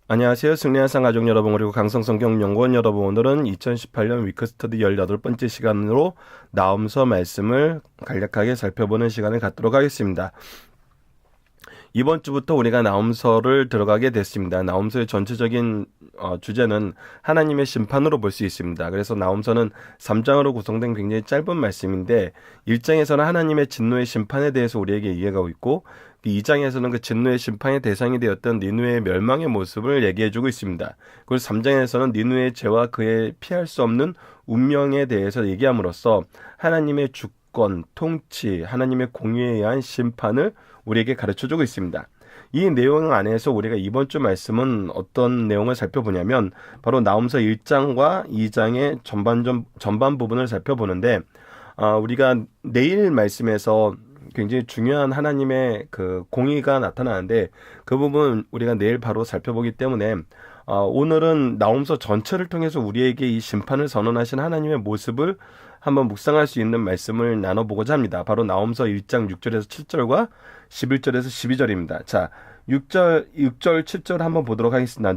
안녕하세요. 승리한상 가족 여러분 그리고 강성성경연구원 여러분, 오늘은 2018년 위크스터디 18번째 시간으로 나홈서 말씀을 간략하게 살펴보는 시간을 갖도록 하겠습니다. 이번 주부터 우리가 나홈서를 들어가게 됐습니다. 나홈서의 전체적인 주제는 하나님의 심판으로 볼 수 있습니다. 그래서 나홈서는 3장으로 구성된 굉장히 짧은 말씀인데 1장에서는 하나님의 진노의 심판에 대해서 우리에게 이해하고 있고 2장에서는 그 진노의 심판의 대상이 되었던 니느웨의 멸망의 모습을 얘기해주고 있습니다. 그리고 3장에서는 니느웨의 죄와 그의 피할 수 없는 운명에 대해서 얘기함으로써 하나님의 주권, 통치, 하나님의 공의에 의한 심판을 우리에게 가르쳐주고 있습니다. 이 내용 안에서 우리가 이번 주 말씀은 어떤 내용을 살펴보냐면 바로 나홈서 1장과 2장의 전반 부분을 살펴보는데 우리가 내일 말씀에서 굉장히 중요한 하나님의 그 공의가 나타나는데 그 부분 우리가 내일 바로 살펴보기 때문에 오늘은 나홈서 전체를 통해서 우리에게 이 심판을 선언하신 하나님의 모습을 한번 묵상할 수 있는 말씀을 나눠보고자 합니다. 바로 나홈서 1장 6절에서 7절과 11절에서 12절입니다. 자, 6절, 7절 한번 보도록 하겠습니다.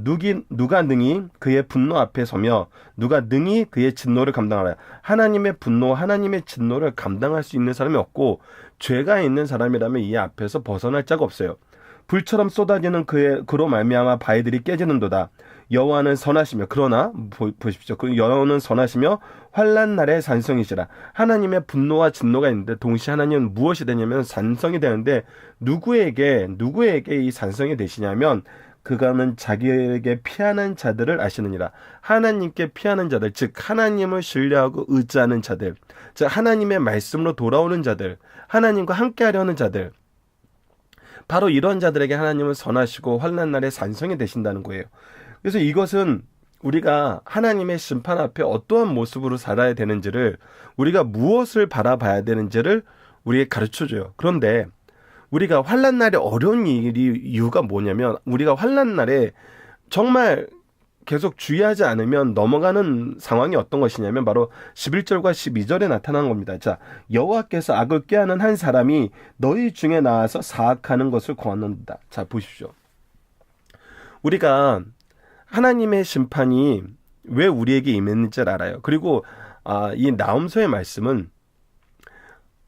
누가 능히 그의 분노 앞에 서며 누가 능히 그의 진노를 감당하라. 하나님의 분노, 하나님의 진노를 감당할 수 있는 사람이 없고 죄가 있는 사람이라면 이 앞에서 벗어날 자가 없어요. 불처럼 쏟아지는 그로 말미암아 바위들이 깨지는도다. 여호와는 선하시며, 그러나 보십시오. 그 여호와는 선하시며 환난 날의 산성이시라. 하나님의 분노와 진노가 있는데 동시에 하나님은 무엇이 되냐면 산성이 되는데 누구에게 이 산성이 되시냐면 그가는 자기에게 피하는 자들을 아시느니라. 하나님께 피하는 자들, 즉 하나님을 신뢰하고 의지하는 자들, 즉 하나님의 말씀으로 돌아오는 자들, 하나님과 함께하려는 자들, 바로 이런 자들에게 하나님은 선하시고 환난 날에 산성이 되신다는 거예요. 그래서 이것은 우리가 하나님의 심판 앞에 어떠한 모습으로 살아야 되는지를, 우리가 무엇을 바라봐야 되는지를 우리에게 가르쳐줘요. 그런데 우리가 환난 날에 어려운 이유가 뭐냐면 우리가 환난 날에 정말 계속 주의하지 않으면 넘어가는 상황이 어떤 것이냐면 바로 11절과 12절에 나타난 겁니다. 자, 여호와께서 악을 꾀하는 한 사람이 너희 중에 나와서 사악하는 것을 권한다. 자, 보십시오. 우리가 하나님의 심판이 왜 우리에게 임했는지를 알아요. 그리고 이 나홈서의 말씀은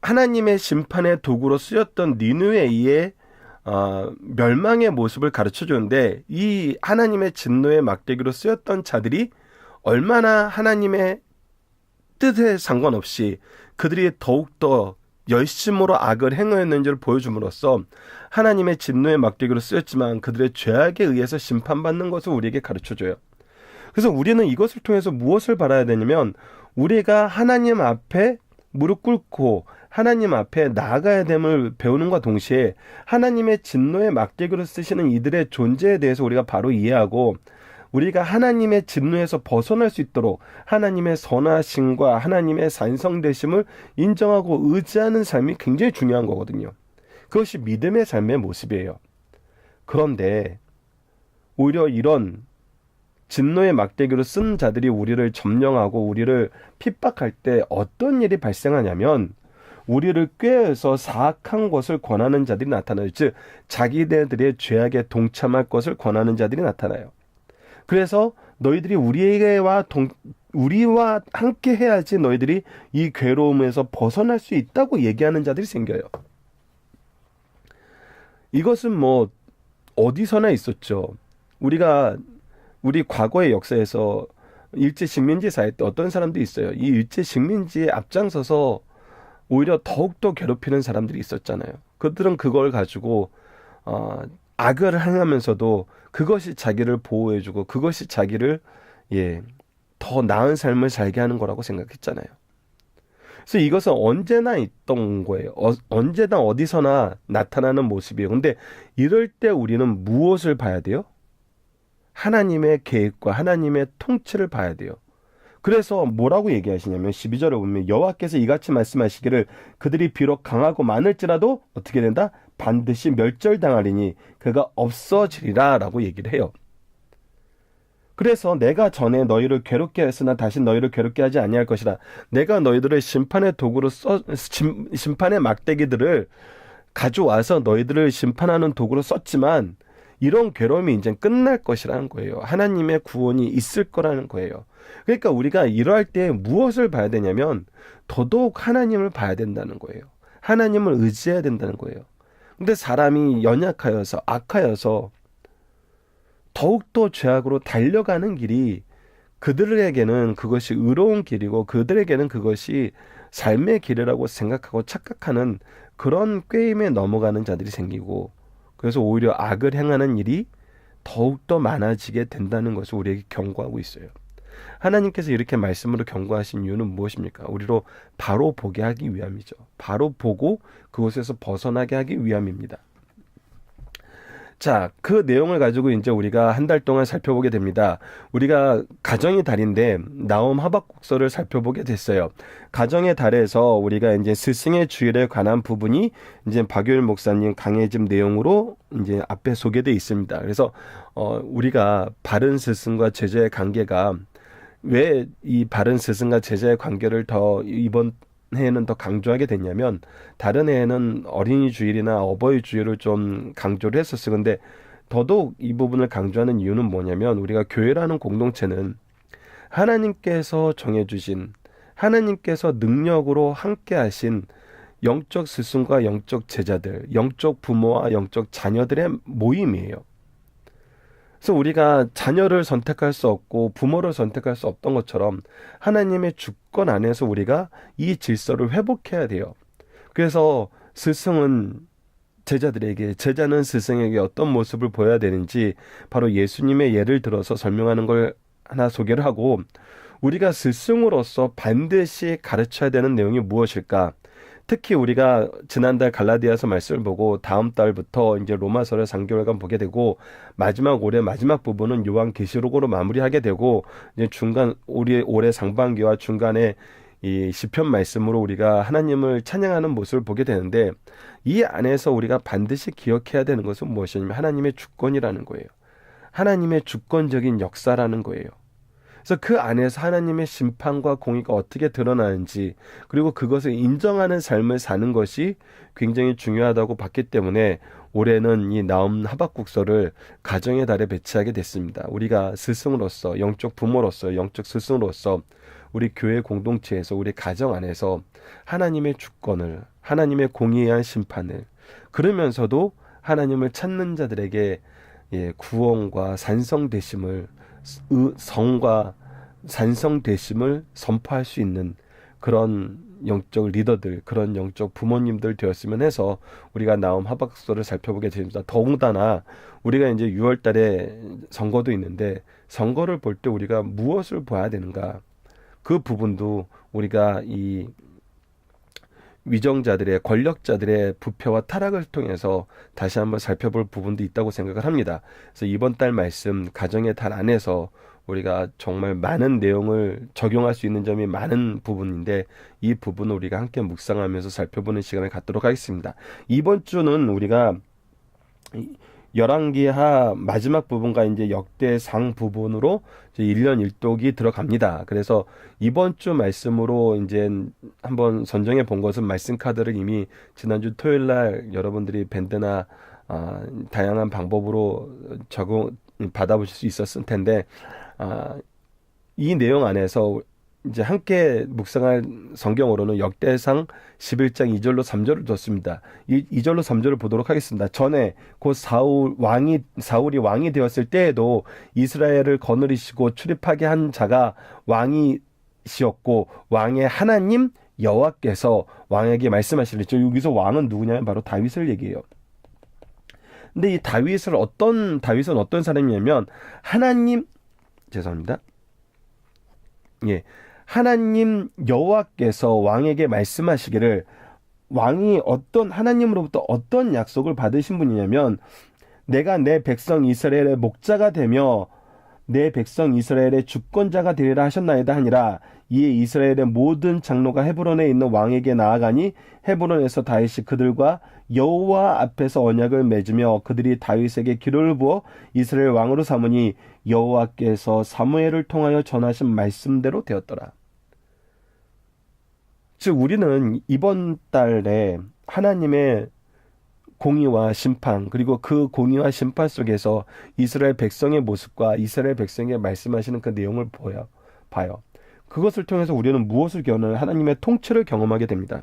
하나님의 심판의 도구로 쓰였던 니느웨의 멸망의 모습을 가르쳐 주는데, 이 하나님의 진노의 막대기로 쓰였던 자들이 얼마나 하나님의 뜻에 상관없이 그들이 더욱더 열심으로 악을 행하였는지를 보여줌으로써 하나님의 진노의 막대기로 쓰였지만 그들의 죄악에 의해서 심판받는 것을 우리에게 가르쳐줘요. 그래서 우리는 이것을 통해서 무엇을 바라야 되냐면 우리가 하나님 앞에 무릎 꿇고 하나님 앞에 나아가야 됨을 배우는과 동시에 하나님의 진노의 막대기로 쓰시는 이들의 존재에 대해서 우리가 바로 이해하고 우리가 하나님의 진노에서 벗어날 수 있도록 하나님의 선하심과 하나님의 산성되심을 인정하고 의지하는 삶이 굉장히 중요한 거거든요. 그것이 믿음의 삶의 모습이에요. 그런데 오히려 이런 진노의 막대기로 쓴 자들이 우리를 점령하고 우리를 핍박할 때 어떤 일이 발생하냐면 우리를 꾀해서 사악한 것을 권하는 자들이 나타나요. 즉 자기네들의 죄악에 동참할 것을 권하는 자들이 나타나요. 그래서 너희들이 우리와 함께 해야지 너희들이 이 괴로움에서 벗어날 수 있다고 얘기하는 자들이 생겨요. 이것은 뭐 어디서나 있었죠. 우리 과거의 역사에서 일제 식민지 사회 때 어떤 사람들이 있어요. 이 일제 식민지에 앞장서서 오히려 더욱더 괴롭히는 사람들이 있었잖아요. 그들은 그걸 가지고 악을 행하면서도 그것이 자기를 보호해주고 그것이 자기를 더 나은 삶을 살게 하는 거라고 생각했잖아요. 그래서 이것은 언제나 있던 거예요. 언제나 어디서나 나타나는 모습이에요. 근데 이럴 때 우리는 무엇을 봐야 돼요? 하나님의 계획과 하나님의 통치를 봐야 돼요. 그래서 뭐라고 얘기하시냐면 12절에 보면 여호와께서 이같이 말씀하시기를 그들이 비록 강하고 많을지라도 어떻게 된다? 반드시 멸절당하리니 그가 없어지리라 라고 얘기를 해요. 그래서 내가 전에 너희를 괴롭게 했으나 다시 너희를 괴롭게 하지 아니할 것이라. 내가 너희들을 심판의 도구로 심판의 막대기들을 가져와서 너희들을 심판하는 도구로 썼지만 이런 괴로움이 이제 끝날 것이라는 거예요. 하나님의 구원이 있을 거라는 거예요. 그러니까 우리가 이러할 때 무엇을 봐야 되냐면 더더욱 하나님을 봐야 된다는 거예요. 하나님을 의지해야 된다는 거예요. 근데 사람이 연약하여서 악하여서 더욱더 죄악으로 달려가는 길이 그들에게는 그것이 의로운 길이고 그들에게는 그것이 삶의 길이라고 생각하고 착각하는 그런 꾀임에 넘어가는 자들이 생기고, 그래서 오히려 악을 행하는 일이 더욱더 많아지게 된다는 것을 우리에게 경고하고 있어요. 하나님께서 이렇게 말씀으로 경고하신 이유는 무엇입니까? 우리로 바로 보게 하기 위함이죠. 바로 보고 그곳에서 벗어나게 하기 위함입니다. 자, 그 내용을 가지고 이제 우리가 한 달 동안 살펴보게 됩니다. 우리가 가정의 달인데 나홈 하박국서를 살펴보게 됐어요. 가정의 달에서 우리가 이제 스승의 주일에 관한 부분이 이제 박유일 목사님 강해짐 내용으로 이제 앞에 소개되어 있습니다. 그래서 우리가 바른 스승과 제자의 관계가 왜 이 바른 스승과 제자의 관계를 더 이번 해에는 더 강조하게 됐냐면, 다른 해에는 어린이 주일이나 어버이 주일을 좀 강조를 했었어요. 근데 더더욱 이 부분을 강조하는 이유는 뭐냐면, 우리가 교회라는 공동체는 하나님께서 정해주신, 하나님께서 능력으로 함께 하신 영적 스승과 영적 제자들, 영적 부모와 영적 자녀들의 모임이에요. 그래서 우리가 자녀를 선택할 수 없고 부모를 선택할 수 없던 것처럼 하나님의 주권 안에서 우리가 이 질서를 회복해야 돼요. 그래서 스승은 제자들에게, 제자는 스승에게 어떤 모습을 보여야 되는지 바로 예수님의 예를 들어서 설명하는 걸 하나 소개를 하고, 우리가 스승으로서 반드시 가르쳐야 되는 내용이 무엇일까? 특히 우리가 지난달 갈라디아서 말씀을 보고 다음 달부터 이제 로마서를 3개월간 보게 되고, 올해 마지막 부분은 요한계시록으로 마무리하게 되고, 이제 우리 올해 상반기와 중간에 이 시편 말씀으로 우리가 하나님을 찬양하는 모습을 보게 되는데, 이 안에서 우리가 반드시 기억해야 되는 것은 무엇이냐면 하나님의 주권이라는 거예요. 하나님의 주권적인 역사라는 거예요. 그래서 그 안에서 하나님의 심판과 공의가 어떻게 드러나는지, 그리고 그것을 인정하는 삶을 사는 것이 굉장히 중요하다고 봤기 때문에 올해는 이 나홈 하박국서를 가정의 달에 배치하게 됐습니다. 우리가 스승으로서, 영적 부모로서, 영적 스승으로서 우리 교회 공동체에서, 우리 가정 안에서 하나님의 주권을, 하나님의 공의에 의한 심판을, 그러면서도 하나님을 찾는 자들에게 구원과 산성되심을, 성과 산성되심을 선포할 수 있는 그런 영적 리더들, 그런 영적 부모님들 되었으면 해서 우리가 나홈 하박국서를 살펴보게 됩니다. 더군다나 우리가 이제 6월 달에 선거도 있는데, 선거를 볼 때 우리가 무엇을 봐야 되는가? 그 부분도 우리가 이 위정자들의, 권력자들의 부패와 타락을 통해서 다시 한번 살펴볼 부분도 있다고 생각을 합니다. 그래서 이번 달 말씀, 가정의 달 안에서 우리가 정말 많은 내용을 적용할 수 있는 점이 많은 부분인데, 이 부분을 우리가 함께 묵상하면서 살펴보는 시간을 갖도록 하겠습니다. 이번 주는 우리가 열왕기하 마지막 부분과 이제 역대상 부분으로 이제 1년 1독이 들어갑니다. 그래서 이번 주 말씀으로 이제 한번 선정해 본 것은, 말씀 카드를 이미 지난주 토요일 날 여러분들이 밴드나 다양한 방법으로 받아보실 수 있었을 텐데, 이 내용 안에서 이제 함께 묵상할 성경으로는 역대상 11장 2절로 3절을 뒀습니다. 2절로 3절을 보도록 하겠습니다. 전에 곧 사울이 왕이 되었을 때에도 이스라엘을 거느리시고 출입하게 한 자가 왕이시었고, 왕의 하나님 여호와께서 왕에게 말씀하시랬죠. 여기서 왕은 누구냐면 바로 다윗을 얘기해요. 근데 이 다윗은 어떤 사람이냐면 하나님 여호와께서 왕에게 말씀하시기를, 왕이 하나님으로부터 어떤 약속을 받으신 분이냐면, 내가 내 백성 이스라엘의 목자가 되며 내 백성 이스라엘의 주권자가 되리라 하셨나이다 하니라. 이에 이스라엘의 모든 장로가 헤브론에 있는 왕에게 나아가니 헤브론에서 다윗이 그들과 여호와 앞에서 언약을 맺으며 그들이 다윗에게 기름을 부어 이스라엘 왕으로 삼으니 여호와께서 사무엘을 통하여 전하신 말씀대로 되었더라. 즉 우리는 이번 달에 하나님의 공의와 심판, 그리고 그 공의와 심판 속에서 이스라엘 백성의 모습과 이스라엘 백성에게 말씀하시는 그 내용을 봐요. 그것을 통해서 우리는 무엇을 경험하는 하나님의 통치를 경험하게 됩니다.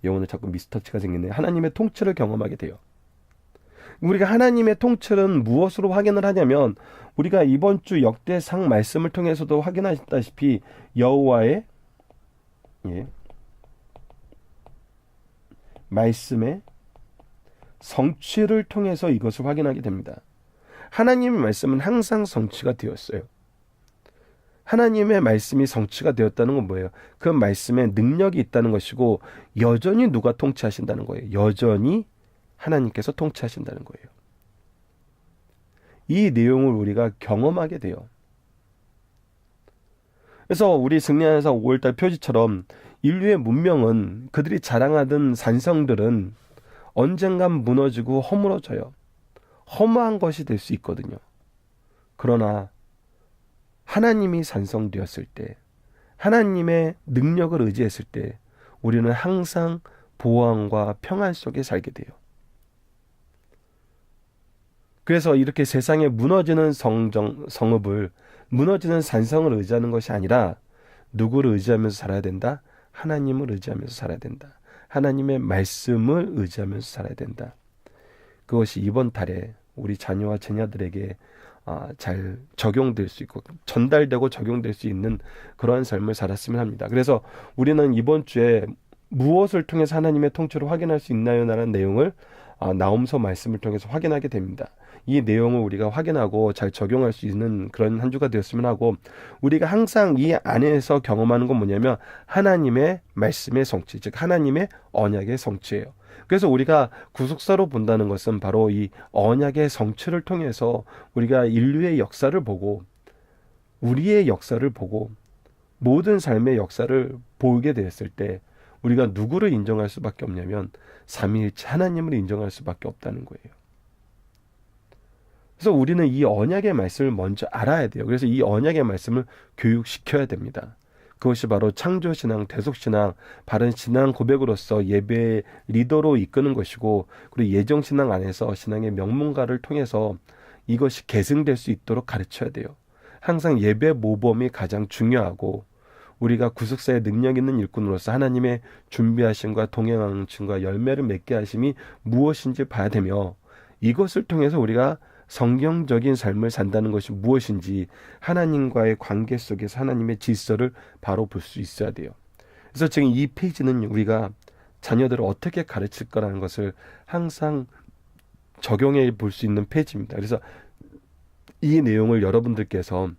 영혼을 자꾸 미스터치가 생기네요. 하나님의 통치를 경험하게 돼요. 우리가 하나님의 통치는 무엇으로 확인을 하냐면 우리가 이번 주 역대상 말씀을 통해서도 확인하셨다시피 여호와의 말씀의 성취를 통해서 이것을 확인하게 됩니다. 하나님의 말씀은 항상 성취가 되었어요. 하나님의 말씀이 성취가 되었다는 건 뭐예요? 그 말씀에 능력이 있다는 것이고 여전히 누가 통치하신다는 거예요. 여전히 하나님께서 통치하신다는 거예요. 이 내용을 우리가 경험하게 돼요. 그래서 우리 승리하사 5월달 표지처럼 인류의 문명은 그들이 자랑하던 산성들은 언젠간 무너지고 허물어져요. 허무한 것이 될 수 있거든요. 그러나 하나님이 산성되었을 때, 하나님의 능력을 의지했을 때 우리는 항상 보안과 평안 속에 살게 돼요. 그래서 이렇게 세상에 무너지는 성읍을, 무너지는 산성을 의지하는 것이 아니라 누구를 의지하면서 살아야 된다? 하나님을 의지하면서 살아야 된다. 하나님의 말씀을 의지하면서 살아야 된다. 그것이 이번 달에 우리 자녀와 자녀들에게 잘 적용될 수 있고 전달되고 적용될 수 있는 그러한 삶을 살았으면 합니다. 그래서 우리는 이번 주에 무엇을 통해서 하나님의 통치를 확인할 수 있나요? 라는 내용을 나홈서 말씀을 통해서 확인하게 됩니다. 이 내용을 우리가 확인하고 잘 적용할 수 있는 그런 한 주가 되었으면 하고, 우리가 항상 이 안에서 경험하는 건 뭐냐면 하나님의 말씀의 성취, 즉 하나님의 언약의 성취예요. 그래서 우리가 구속사로 본다는 것은 바로 이 언약의 성취를 통해서 우리가 인류의 역사를 보고 우리의 역사를 보고 모든 삶의 역사를 보게 되었을 때 우리가 누구를 인정할 수밖에 없냐면 삼위일체 하나님을 인정할 수밖에 없다는 거예요. 그래서 우리는 이 언약의 말씀을 먼저 알아야 돼요. 그래서 이 언약의 말씀을 교육시켜야 됩니다. 그것이 바로 창조신앙, 대속신앙, 바른 신앙 고백으로서 예배의 리더로 이끄는 것이고, 그리고 예정신앙 안에서 신앙의 명문가를 통해서 이것이 계승될 수 있도록 가르쳐야 돼요. 항상 예배 모범이 가장 중요하고, 우리가 구속사의 능력 있는 일꾼으로서 하나님의 준비하심과 동행하심과 열매를 맺게 하심이 무엇인지 봐야 되며, 이것을 통해서 우리가 성경적인 삶을 산다는 것이 무엇인지 하나님과의 관계 속에서 하나님의 질서를 바로 볼 수 있어야 돼요. 그래서 지금 이 페이지는 우리가 자녀들을 어떻게 가르칠 거라는 것을 항상 적용해 볼 수 있는 페이지입니다. 그래서 이 내용을 여러분들께서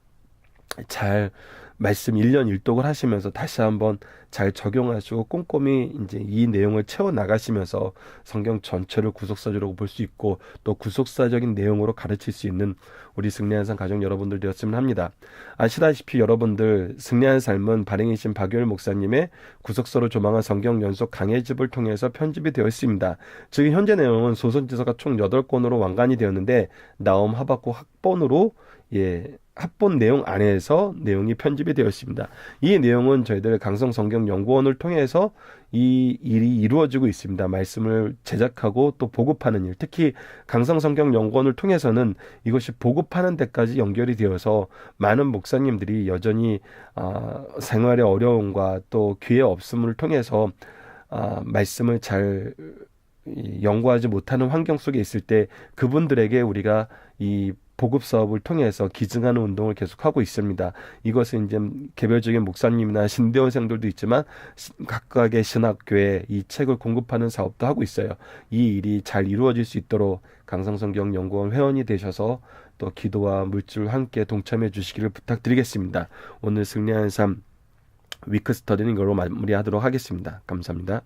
잘 말씀 1년 1독을 하시면서 다시 한번 잘 적용하시고 꼼꼼히 이제 이 내용을 채워 나가시면서 성경 전체를 구속사적으로 볼 수 있고 또 구속사적인 내용으로 가르칠 수 있는 우리 승리하는 삶 가족 여러분들 되었으면 합니다. 아시다시피 여러분들 승리하는 삶은 발행이신 박유일 목사님의 구속서로 조망한 성경 연속 강해집을 통해서 편집이 되어 있습니다. 지금 현재 내용은 소선지서가 총 8권으로 완간이 되었는데 나홈 하박국 학본으로 합본 내용 안에서 내용이 편집이 되어 있습니다. 이 내용은 저희들 강성성경연구원을 통해서 이 일이 이루어지고 있습니다. 말씀을 제작하고 또 보급하는 일, 특히 강성성경연구원을 통해서는 이것이 보급하는 데까지 연결이 되어서 많은 목사님들이 여전히 생활의 어려움과 또 기회 없음을 통해서 말씀을 잘 연구하지 못하는 환경 속에 있을 때 그분들에게 우리가 이 보급 사업을 통해서 기증하는 운동을 계속하고 있습니다. 이것은 이제 개별적인 목사님이나 신대원생들도 있지만 각각의 신학교에 이 책을 공급하는 사업도 하고 있어요. 이 일이 잘 이루어질 수 있도록 강성성경연구원 회원이 되셔서 또 기도와 물질 함께 동참해 주시기를 부탁드리겠습니다. 오늘 승리하는 삶 위크 스터디는 이걸로 마무리하도록 하겠습니다. 감사합니다.